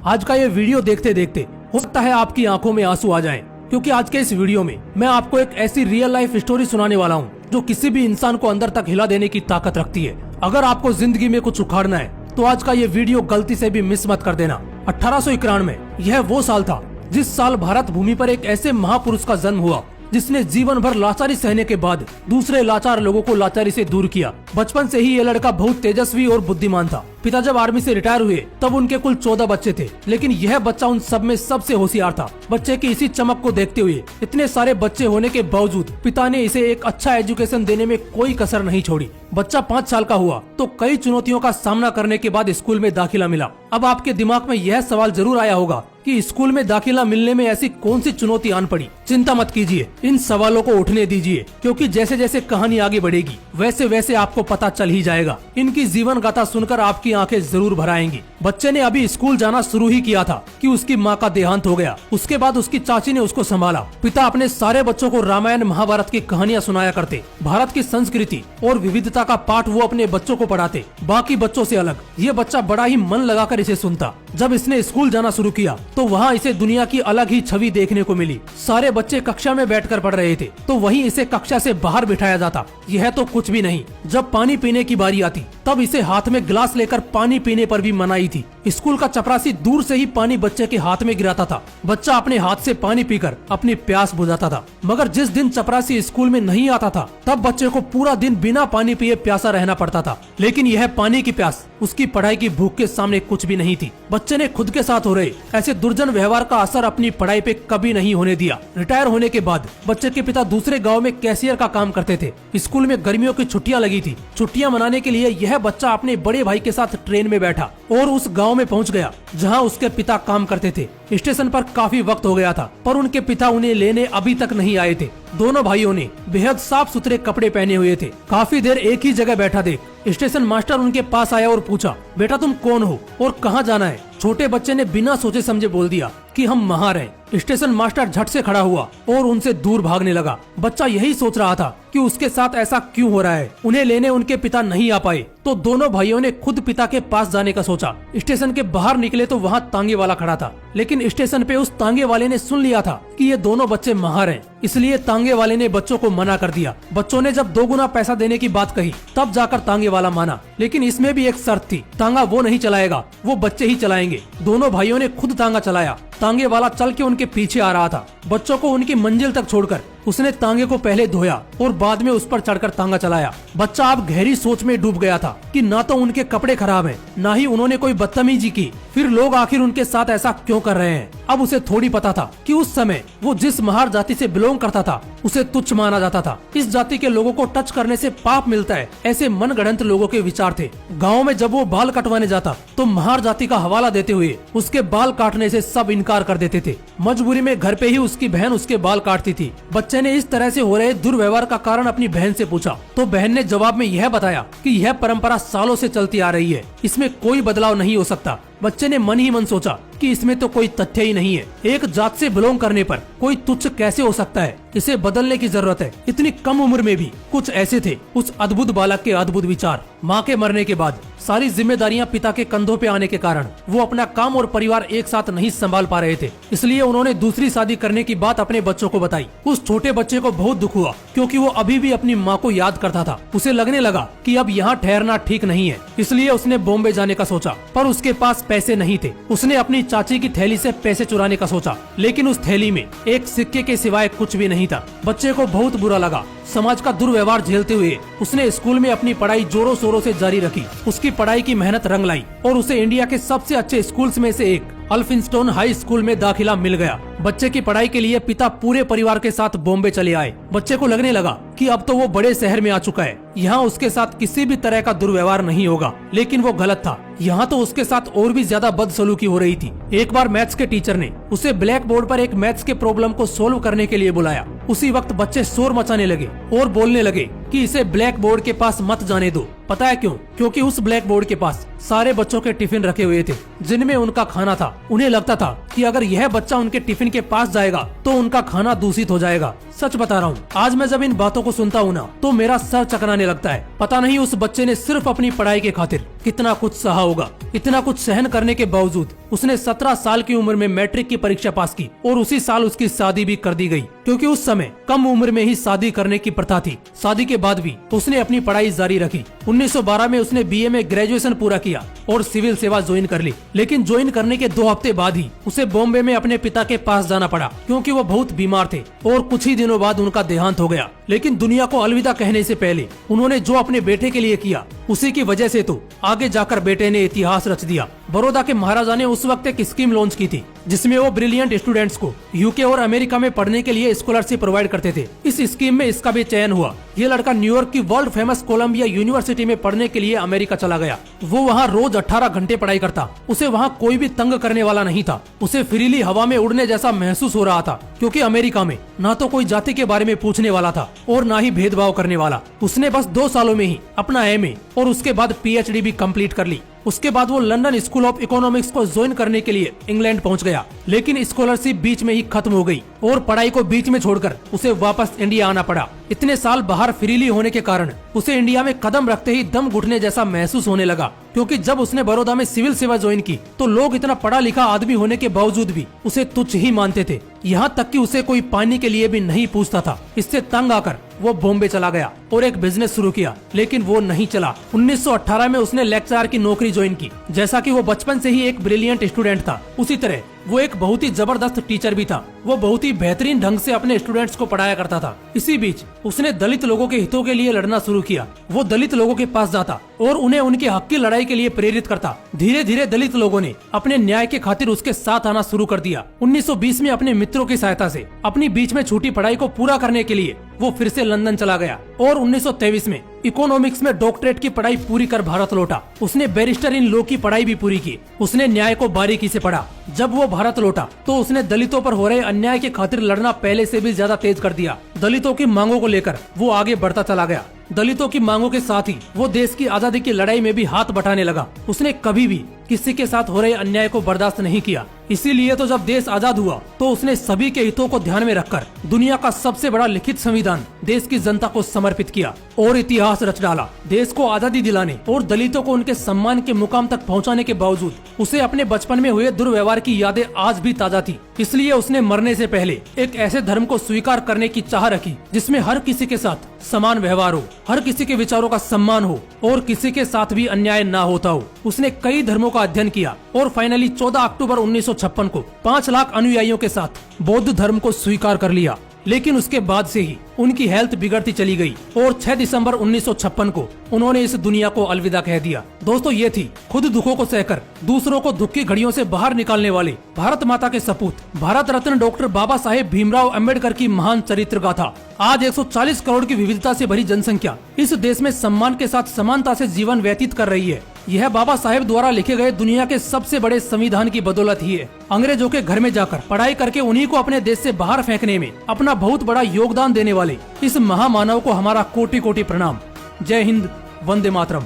आज का ये वीडियो देखते देखते हो सकता है आपकी आंखों में आंसू आ जाएं, क्योंकि आज के इस वीडियो में मैं आपको एक ऐसी रियल लाइफ स्टोरी सुनाने वाला हूँ जो किसी भी इंसान को अंदर तक हिला देने की ताकत रखती है। अगर आपको जिंदगी में कुछ उखाड़ना है तो आज का ये वीडियो गलती से भी मिस मत कर देना। 1891 में यह वो साल था जिस साल भारत भूमि पर एक ऐसे महापुरुष का जन्म हुआ जिसने जीवन भर लाचारी सहने के बाद दूसरे लाचार लोगों को लाचारी से दूर किया। बचपन से ही ये लड़का बहुत तेजस्वी और बुद्धिमान था। पिता जब आर्मी से रिटायर हुए तब उनके कुल 14 बच्चे थे, लेकिन यह बच्चा उन सब में सबसे होशियार था। बच्चे की इसी चमक को देखते हुए इतने सारे बच्चे होने के बावजूद पिता ने इसे एक अच्छा एजुकेशन देने में कोई कसर नहीं छोड़ी। बच्चा 5 साल का हुआ तो कई चुनौतियों का सामना करने के बाद स्कूल में दाखिला मिला। अब आपके दिमाग में यह सवाल जरूर आया होगा कि स्कूल में दाखिला मिलने में ऐसी कौन सी चुनौती आन पड़ी। चिंता मत कीजिए, इन सवालों को उठने दीजिए, क्योंकि जैसे जैसे कहानी आगे बढ़ेगी वैसे वैसे आपको पता चल ही जाएगा। इनकी जीवन गाथा सुनकर आपकी आंखें जरूर भर आएंगी। बच्चे ने अभी स्कूल जाना शुरू ही किया था कि उसकी माँ का देहांत हो गया। उसके बाद उसकी चाची ने उसको संभाला। पिता अपने सारे बच्चों को रामायण महाभारत की कहानियाँ सुनाया करते। भारत की संस्कृति और विविधता का पाठ वो अपने बच्चों को पढ़ाते, बाकी बच्चों से अलग। ये बच्चा बड़ा ही मन लगाकर इसे सुनता। जब इसने स्कूल जाना शुरू किया तो वहाँ इसे दुनिया की अलग ही छवि देखने को मिली। सारे बच्चे कक्षा में बैठकर पढ़ रहे थे तो वहीं इसे कक्षा से बाहर बिठाया जाता। यह तो कुछ भी नहीं, जब पानी पीने की बारी आती तब इसे हाथ में गिलास लेकर पानी पीने पर भी मनाही थी। स्कूल का चपरासी दूर से ही पानी बच्चे के हाथ में गिराता था। बच्चा अपने हाथ से पानी पीकर अपनी प्यास बुझाता था। मगर जिस दिन चपरासी स्कूल में नहीं आता था तब बच्चे को पूरा दिन बिना पानी पिए प्यासा रहना पड़ता था। लेकिन यह पानी की प्यास उसकी पढ़ाई की भूख के सामने कुछ भी नहीं थी। बच्चे ने खुद के साथ हो रहे ऐसे दुर्जन व्यवहार का असर अपनी पढ़ाई पे कभी नहीं होने दिया। रिटायर होने के बाद बच्चे के पिता दूसरे गांव में कैशियर का काम करते थे। स्कूल में गर्मियों की छुट्टियां लगी थी। छुट्टियां मनाने के लिए यह बच्चा अपने बड़े भाई के साथ ट्रेन में बैठा और उस गांव में पहुंच गया जहां उसके पिता काम करते थे। स्टेशन पर काफी वक्त हो गया था पर उनके पिता उन्हें लेने अभी तक नहीं आए थे। दोनों भाइयों ने बेहद साफ सुथरे कपड़े पहने हुए थे। काफी देर एक ही जगह बैठा देख स्टेशन मास्टर उनके पास आया और पूछा, बेटा तुम कौन हो और कहाँ जाना है? छोटे बच्चे ने बिना सोचे समझे बोल दिया कि हम महार हैं। स्टेशन मास्टर झट से खड़ा हुआ और उनसे दूर भागने लगा। बच्चा यही सोच रहा था कि उसके साथ ऐसा क्यों हो रहा है। उन्हें लेने उनके पिता नहीं आ पाए तो दोनों भाइयों ने खुद पिता के पास जाने का सोचा। स्टेशन के बाहर निकले तो वहाँ तांगे वाला खड़ा था, लेकिन स्टेशन पे उस तांगे वाले ने सुन लिया था कि ये दोनों बच्चे महार हैं, इसलिए तांगे वाले ने बच्चों को मना कर दिया। बच्चों ने जब 2 गुना पैसा देने की बात कही तब जाकर तांगे वाला माना, लेकिन इसमें भी एक शर्त थी, तांगा वो नहीं चलाएगा, वो बच्चे ही चलाएंगे। दोनों भाइयों ने खुद तांगा चलाया। तांगे वाला चल के उनके पीछे आ रहा था। बच्चों को उनकी मंजिल तक छोड़कर उसने तांगे को पहले धोया और बाद में उस पर चढ़कर तांगा चलाया। बच्चा अब गहरी सोच में डूब गया था कि ना तो उनके कपड़े खराब हैं, ना ही उन्होंने कोई बदतमीजी की, फिर लोग आखिर उनके साथ ऐसा क्यों कर रहे हैं। अब उसे थोड़ी पता था कि उस समय वो जिस महार जाति से बिलोंग करता था उसे तुच्छ माना जाता था। इस जाति के लोगों को टच करने से पाप मिलता है, ऐसे मनगढ़ंत लोगों के विचार थे। गाँव में जब वो बाल कटवाने जाता तो महार जाति का हवाला देते हुए उसके बाल काटने से सब इनकार कर देते थे। मजबूरी में घर पे ही उसकी बहन उसके बाल काटती थी। बच्चे ने इस तरह से हो रहे दुर्व्यवहार का कारण अपनी बहन से पूछा तो बहन ने जवाब में यह बताया कि यह परंपरा सालों से चलती आ रही है, इसमें कोई बदलाव नहीं हो सकता। बच्चे ने मन ही मन सोचा कि इसमें तो कोई तथ्य ही नहीं है। एक जात से बिलोंग करने पर कोई तुच्छ कैसे हो सकता है? इसे बदलने की जरूरत है। इतनी कम उम्र में भी कुछ ऐसे थे उस अद्भुत बालक के अद्भुत विचार। माँ के मरने के बाद सारी जिम्मेदारियां पिता के कंधों पे आने के कारण वो अपना काम और परिवार एक साथ नहीं संभाल पा रहे थे, इसलिए उन्होंने दूसरी शादी करने की बात अपने बच्चों को बताई। उस छोटे बच्चे को बहुत दुख हुआ क्योंकि वो अभी भी अपनी माँ को याद करता था। उसे लगने लगा कि अब यहाँ ठहरना ठीक नहीं है, इसलिए उसने बॉम्बे जाने का सोचा, पर उसके पास पैसे नहीं थे। उसने अपनी चाची की थैली से पैसे चुराने का सोचा, लेकिन उस थैली में एक सिक्के के सिवाय कुछ भी नहीं था। बच्चे को बहुत बुरा लगा। समाज का दुर्व्यवहार झेलते हुए उसने स्कूल में अपनी पढ़ाई जोरों शोरों से जारी रखी। उसकी पढ़ाई की मेहनत रंग लाई और उसे इंडिया के सबसे अच्छे स्कूल्स में से एक अल्फिंस्टोन हाई स्कूल में दाखिला मिल गया। बच्चे की पढ़ाई के लिए पिता पूरे परिवार के साथ बॉम्बे चले आए। बच्चे को लगने लगा कि अब तो वो बड़े शहर में आ चुका है, यहाँ उसके साथ किसी भी तरह का दुर्व्यवहार नहीं होगा, लेकिन वो गलत था। यहाँ तो उसके साथ और भी ज्यादा बदसलूकी हो रही थी। एक बार मैथ्स के टीचर ने उसे ब्लैक बोर्ड पर एक मैथ्स के प्रॉब्लम को सोल्व करने के लिए बुलाया। उसी वक्त बच्चे शोर मचाने लगे और बोलने लगे कि इसे ब्लैक बोर्ड के पास मत जाने दो। पता है क्यों? क्योंकि उस ब्लैक बोर्ड के पास सारे बच्चों के टिफिन रखे हुए थे जिनमें उनका खाना था। उन्हें लगता था कि अगर यह बच्चा उनके टिफिन के पास जाएगा तो उनका खाना दूषित हो जाएगा। सच बता रहा हूँ, आज मैं जब इन बातों को सुनता हूँ ना, तो मेरा सर चकराने लगता है। पता नहीं उस बच्चे ने सिर्फ अपनी पढ़ाई के खातिर कितना कुछ सहा होगा। इतना कुछ सहन करने के बावजूद उसने 17 साल की उम्र में मैट्रिक की परीक्षा पास की और उसी साल उसकी शादी भी कर दी गई, क्योंकि उस समय कम उम्र में ही शादी करने की प्रथा थी। शादी के बाद भी उसने अपनी पढ़ाई जारी रखी। 1912 में उसने बीए में ग्रेजुएशन पूरा किया और सिविल सेवा ज्वाइन कर ली। लेकिन ज्वाइन करने के 2 हफ्ते बाद ही उसे बॉम्बे में अपने पिता के पास जाना पड़ा, क्योंकि वो बहुत बीमार थे और कुछ ही दिनों बाद उनका देहांत हो गया। लेकिन दुनिया को अलविदा कहने से पहले उन्होंने जो अपने बेटे के लिए किया, उसी की वजह से तो आगे जाकर बेटे ने इतिहास रच दिया। बड़ौदा के महाराजा ने उस वक्त एक स्कीम लॉन्च की थी, जिसमें वो ब्रिलियंट स्टूडेंट्स को यूके और अमेरिका में पढ़ने के लिए स्कॉलरशिप प्रोवाइड करते थे। इस स्कीम में इसका भी चयन हुआ। ये लड़का न्यूयॉर्क की वर्ल्ड फेमस कोलंबिया यूनिवर्सिटी में पढ़ने के लिए अमेरिका चला गया। वो वहाँ रोज 18 घंटे पढ़ाई करता। उसे वहाँ कोई भी तंग करने वाला नहीं था। उसे फ्रीली हवा में उड़ने जैसा महसूस हो रहा था, क्योंकि अमेरिका में न तो कोई जाति के बारे में पूछने वाला था और न ही भेदभाव करने वाला। उसने बस 2 सालों में ही अपना एमए और उसके बाद पीएचडी भी कंप्लीट कर ली। उसके बाद वो लंदन स्कूल ऑफ इकोनॉमिक्स को ज्वाइन करने के लिए इंग्लैंड पहुंच गया। लेकिन स्कॉलरशिप बीच में ही खत्म हो गई और पढ़ाई को बीच में छोड़कर उसे वापस इंडिया आना पड़ा। इतने साल बाहर फ्रीली होने के कारण उसे इंडिया में कदम रखते ही दम घुटने जैसा महसूस होने लगा, क्योंकि जब उसने बड़ौदा में सिविल सेवा ज्वाइन की तो लोग इतना पढ़ा लिखा आदमी होने के बावजूद भी उसे तुच्छ ही मानते थे। यहाँ तक कि उसे कोई पानी के लिए भी नहीं पूछता था। इससे तंग आकर वो बॉम्बे चला गया और एक बिजनेस शुरू किया, लेकिन वो नहीं चला। 1918 में उसने लेक्चरर की नौकरी ज्वाइन की। जैसा कि वो बचपन से ही एक ब्रिलियंट स्टूडेंट था, उसी तरह वो एक बहुत ही जबरदस्त टीचर भी था। वो बहुत ही बेहतरीन ढंग से अपने स्टूडेंट्स को पढ़ाया करता था। इसी बीच उसने दलित लोगों के हितों के लिए लड़ना शुरू किया। वो दलित लोगों के पास जाता और उन्हें उनके हक की लड़ाई के लिए प्रेरित करता। धीरे धीरे दलित लोगों ने अपने न्याय के खातिर उसके साथ आना शुरू कर दिया। 1920 में अपने मित्रों की सहायता से अपनी बीच में छूटी पढ़ाई को पूरा करने के लिए वो फिर से लंदन चला गया और 1923 में इकोनॉमिक्स में डॉक्टरेट की पढ़ाई पूरी कर भारत लौटा। उसने बैरिस्टर इन लॉ की पढ़ाई भी पूरी की। उसने न्याय को बारीकी से पढ़ा। जब वो भारत लौटा तो उसने दलितों पर हो रहे अन्याय के खातिर लड़ना पहले से भी ज्यादा तेज कर दिया। दलितों की मांगों को लेकर वो आगे बढ़ता चला गया। दलितों की मांगों के साथ ही वो देश की आजादी की लड़ाई में भी हाथ बटाने लगा। उसने कभी भी किसी के साथ हो रहे अन्याय को बर्दाश्त नहीं किया। इसीलिए तो जब देश आजाद हुआ तो उसने सभी के हितों को ध्यान में रखकर दुनिया का सबसे बड़ा लिखित संविधान देश की जनता को समर्पित किया और इतिहास रच डाला। देश को आजादी दिलाने और दलितों को उनके सम्मान के मुकाम तक पहुंचाने के बावजूद उसे अपने बचपन में हुए दुर्व्यवहार की यादें आज भी ताजा थी। इसलिए उसने मरने से पहले एक ऐसे धर्म को स्वीकार करने की चाह रखी जिसमें हर किसी के साथ समान व्यवहार हो, हर किसी के विचारों का सम्मान हो और किसी के साथ भी अन्याय ना होता हो। उसने कई धर्मों का अध्ययन किया और फाइनली 14 अक्टूबर 1956 को 5 लाख अनुयायियों के साथ बौद्ध धर्म को स्वीकार कर लिया। लेकिन उसके बाद से ही उनकी हेल्थ बिगड़ती चली गई और 6 दिसंबर 1956 को उन्होंने इस दुनिया को अलविदा कह दिया। दोस्तों, ये थी खुद दुखों को सहकर दूसरों को दुख की घड़ियों से बाहर निकालने वाले भारत माता के सपूत भारत रत्न डॉक्टर बाबा साहेब भीमराव अंबेडकर की महान चरित्र गाथा। आज 140 करोड़ की विविधता से भरी जनसंख्या इस देश में सम्मान के साथ समानता से जीवन व्यतीत कर रही है। यह बाबा साहेब द्वारा लिखे गए दुनिया के सबसे बड़े संविधान की बदौलत ही है। अंग्रेजों के घर में जाकर पढ़ाई करके उन्हीं को अपने देश से बाहर फेंकने में अपना बहुत बड़ा योगदान देने वाले इस महामानव को हमारा कोटि कोटि प्रणाम। जय हिंद, वंदे मातरम।